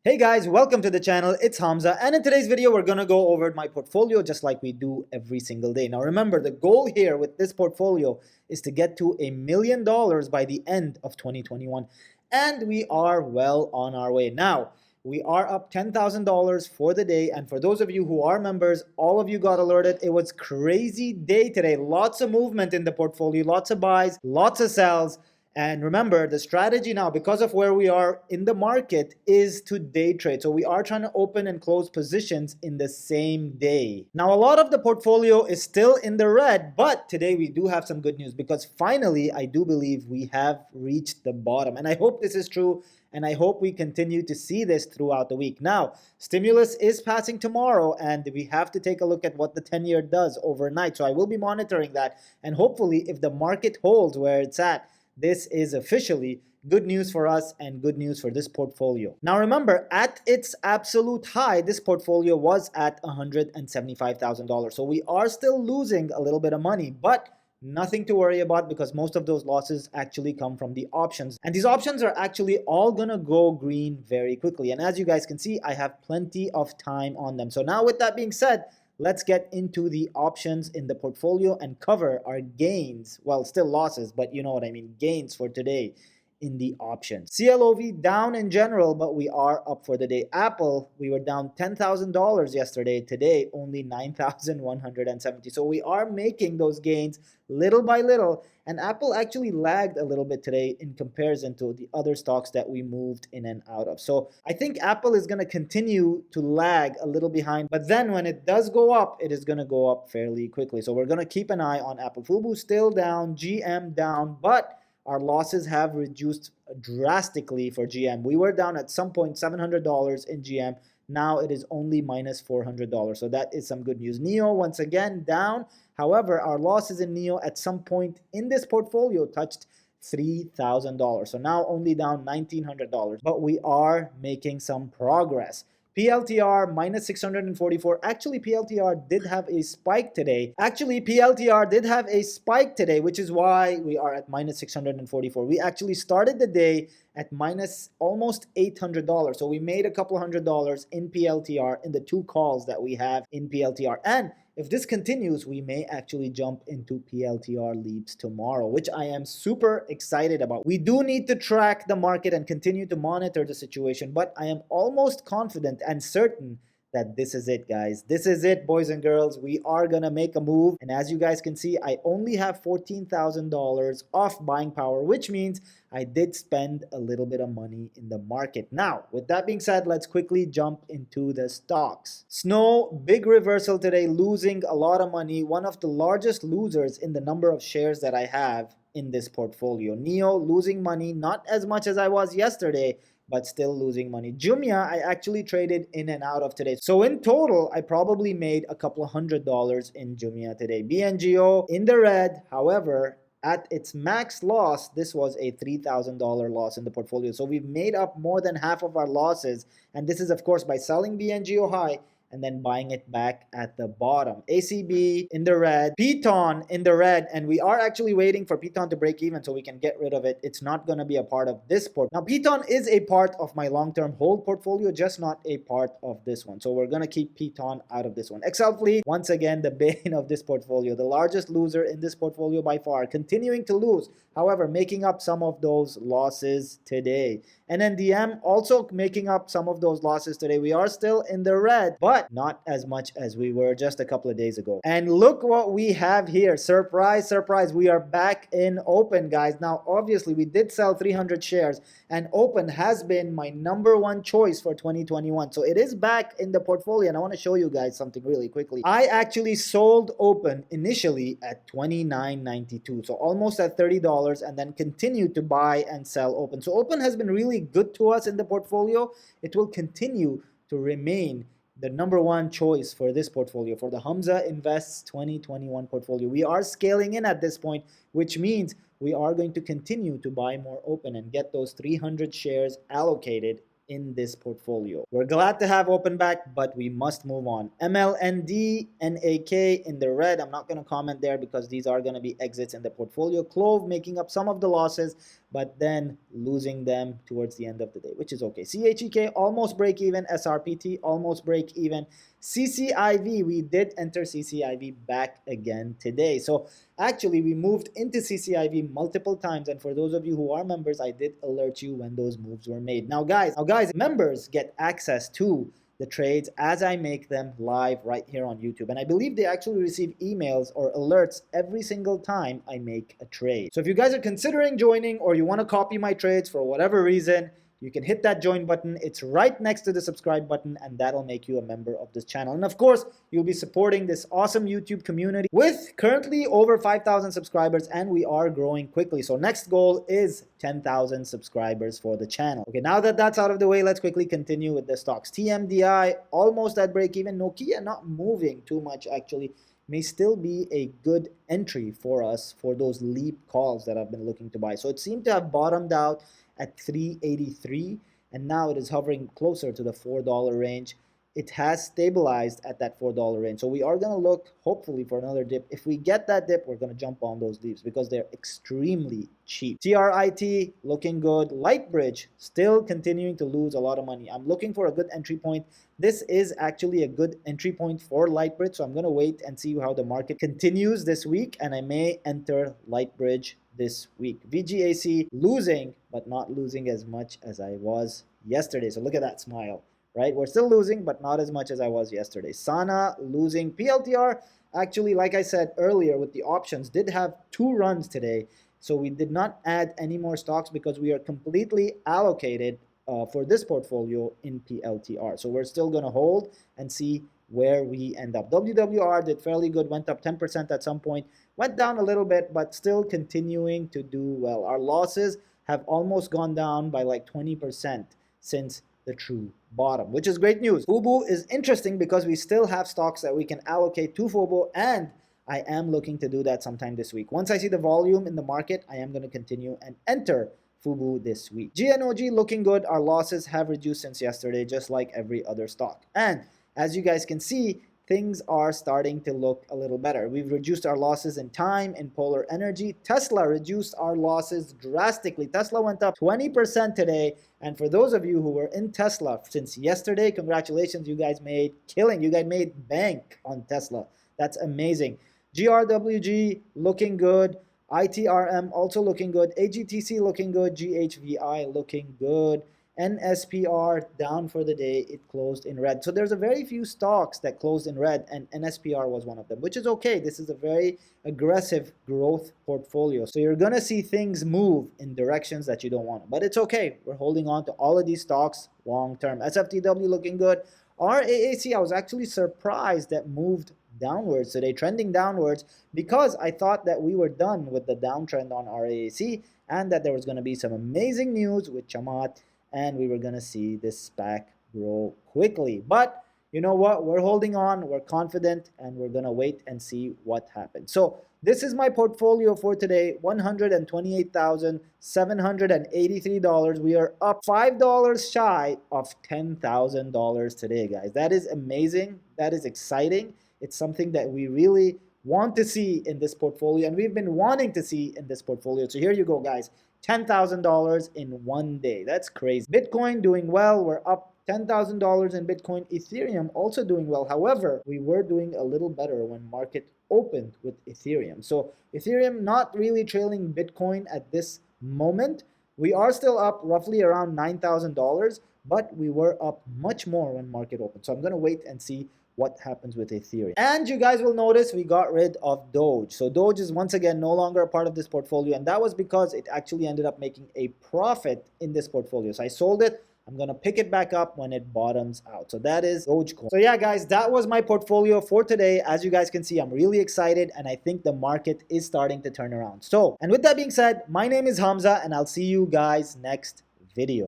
Hey guys, welcome to the channel. It's Hamza, and in today's video we're going to go over my portfolio just like we do every single day. Now remember, the goal here with this portfolio is to get to $1 million by the end of 2021, and we are well on our way. Now, we are up $10,000 for the day, and for those of you who are members, all of you got alerted. It was crazy day today. Lots of movement in the portfolio, lots of buys, lots of sells. And remember, the strategy now, because of where we are in the market, is to day trade. So we are trying to open and close positions in the same day. Now, a lot of the portfolio is still in the red, but today we do have some good news because finally, I do believe we have reached the bottom. And I hope this is true. And I hope we continue to see this throughout the week. Now, stimulus is passing tomorrow, and we have to take a look at what the 10-year does overnight. So I will be monitoring that. And hopefully, if the market holds where it's at, this is officially good news for us and good news for this portfolio. Now remember, at its absolute high, this portfolio was at $175,000. So we are still losing a little bit of money, but nothing to worry about because most of those losses actually come from the options. And these options are actually all gonna go green very quickly. And as you guys can see, I have plenty of time on them. So now with that being said, let's get into the options in the portfolio and cover our gains. Well, still losses, but you know what I mean, gains for today in the options. CLOV down in general, but we are up for the day. Apple, we were down $10,000 yesterday. Today, only 9,170. So we are making those gains little by little. And Apple actually lagged a little bit today in comparison to the other stocks that we moved in and out of. So I think Apple is going to continue to lag a little behind. But then when it does go up, it is going to go up fairly quickly. So we're going to keep an eye on Apple. Fubu still down, GM down, but our losses have reduced drastically for GM. We were down at some point $700 in GM. Now it is only minus $400. So that is some good news. NEO once again down. However, our losses in NEO at some point in this portfolio touched $3,000. So now only down $1,900. But we are making some progress. PLTR minus 644. Actually, PLTR did have a spike today. Which is why we are at minus 644. We actually started the day at minus almost $800. So we made a couple $100 in PLTR in the two calls that we have in PLTR. And if this continues, we may actually jump into PLTR leaps tomorrow, which I am super excited about. We do need to track the market and continue to monitor the situation, but I am almost confident and certain that this is it, guys. This is it, boys and girls. We are gonna make a move. And as you guys can see, I only have $14,000 off buying power, which means I did spend a little bit of money in the market. Now, with that being said, let's quickly jump into the stocks. Snow, big reversal today, losing a lot of money. One of the largest losers in the number of shares that I have in this portfolio. NEO losing money, not as much as I was yesterday, but still losing money. Jumia, I actually traded in and out of today. So in total, I probably made a couple of $100 in Jumia today. BNGO in the red. However, at its max loss, this was a $3,000 loss in the portfolio. So we've made up more than half of our losses. And this is, of course, by selling BNGO high and then buying it back at the bottom. ACB in the red, Piton in the red, and we are actually waiting for Piton to break even so we can get rid of it. It's not going to be a part of this port. Now, Piton is a part of my long-term hold portfolio, just not a part of this one. So we're going to keep Piton out of this one. XL Fleet, once again, the bane of this portfolio, the largest loser in this portfolio by far, continuing to lose. However, making up some of those losses today. NNDM also making up some of those losses today. We are still in the red, but not as much as we were just a couple of days ago. And look what we have here. Surprise, surprise. We are back in open, guys. Now, obviously, we did sell 300 shares, and open has been my #1 choice for 2021. So it is back in the portfolio, and I want to show you guys something really quickly. I actually sold open initially at $29.92, so almost at $30, and then continued to buy and sell open. So open has been really good to us in the portfolio. It will continue to remain the #1 choice for this portfolio, for the Hamza Invests 2021 portfolio. We are scaling in at this point, which means we are going to continue to buy more open and get those 300 shares allocated in this portfolio. We're glad to have open back, but we must move on. MLND, NAK in the red. I'm not going to comment there because these are going to be exits in the portfolio. Clove making up some of the losses, but then losing them towards the end of the day, which is okay. CHEK almost break even. SRPT almost break even. CCIV, we did enter CCIV back again today. So actually, we moved into CCIV multiple times, and for those of you who are members, I did alert you when those moves were made. Now guys, members get access to the trades as I make them live right here on YouTube. And I believe they actually receive emails or alerts every single time I make a trade. So if you guys are considering joining or you want to copy my trades for whatever reason, you can hit that join button. It's right next to the subscribe button, and that'll make you a member of this channel. And of course, you'll be supporting this awesome YouTube community with currently over 5,000 subscribers, and we are growing quickly. So next goal is 10,000 subscribers for the channel. Okay, now that that's out of the way, let's quickly continue with the stocks. TMDI almost at break even. Nokia not moving too much actually. May still be a good entry for us for those leap calls that I've been looking to buy. So it seemed to have bottomed out at 383, and now it is hovering closer to the $4 range. It has stabilized at that $4 range. So we are going to look hopefully for another dip. If we get that dip, we're going to jump on those leaves because they're extremely cheap. TRIT looking good. Lightbridge still continuing to lose a lot of money. I'm looking for a good entry point. This is actually a good entry point for Lightbridge. So I'm going to wait and see how the market continues this week, and I may enter Lightbridge this week. VGAC losing, but not losing as much as I was yesterday. So look at that smile. Right? We're still losing, but not as much as I was yesterday. Sana losing. PLTR, actually, like I said earlier with the options, did have 2 runs today. So we did not add any more stocks because we are completely allocated for this portfolio in PLTR. So we're still going to hold and see where we end up. WWR did fairly good, went up 10% at some point, went down a little bit, but still continuing to do well. Our losses have almost gone down by like 20% since the true bottom, which is great news. FUBU is interesting because we still have stocks that we can allocate to FUBU, and I am looking to do that sometime this week. Once I see the volume in the market, I am going to continue and enter FUBU this week. GNOG looking good. Our losses have reduced since yesterday, just like every other stock. And as you guys can see, things are starting to look a little better. We've reduced our losses in time, in Polar Energy. Tesla reduced our losses drastically. Tesla went up 20% today. And for those of you who were in Tesla since yesterday, congratulations, you guys made killing. You guys made bank on Tesla. That's amazing. GRWG looking good. ITRM also looking good. AGTC looking good. GHVI looking good. NSPR down for the day. It closed in red. So there's a very few stocks that closed in red, and NSPR was one of them, which is okay. This is a very aggressive growth portfolio. So you're going to see things move in directions that you don't want. But it's okay. We're holding on to all of these stocks long term. SFTW looking good. RAAC, I was actually surprised that moved downwards today, trending downwards, because I thought that we were done with the downtrend on RAAC and that there was going to be some amazing news with Chamat, and we were going to see this SPAC grow quickly. But you know what? We're holding on. We're confident, and we're going to wait and see what happens. So this is my portfolio for today, $128,783. We are up $5 shy of $10,000 today, guys. That is amazing. That is exciting. It's something that we really want to see in this portfolio, and we've been wanting to see in this portfolio. So here you go, guys. $10,000 in one day. That's crazy. Bitcoin doing well. We're up $10,000 in Bitcoin. Ethereum also doing well. However, we were doing a little better when market opened with Ethereum. So Ethereum not really trailing Bitcoin at this moment. We are still up roughly around $9,000, but we were up much more when market opened. So I'm going to wait and see what happens with Ethereum. And you guys will notice we got rid of Doge. So Doge is once again no longer a part of this portfolio, and that was because it actually ended up making a profit in this portfolio. So I sold it. I'm going to pick it back up when it bottoms out. So that is Dogecoin. So yeah, guys, that was my portfolio for today. As you guys can see, I'm really excited, and I think the market is starting to turn around. So, and with that being said, my name is Hamza, and I'll see you guys next video.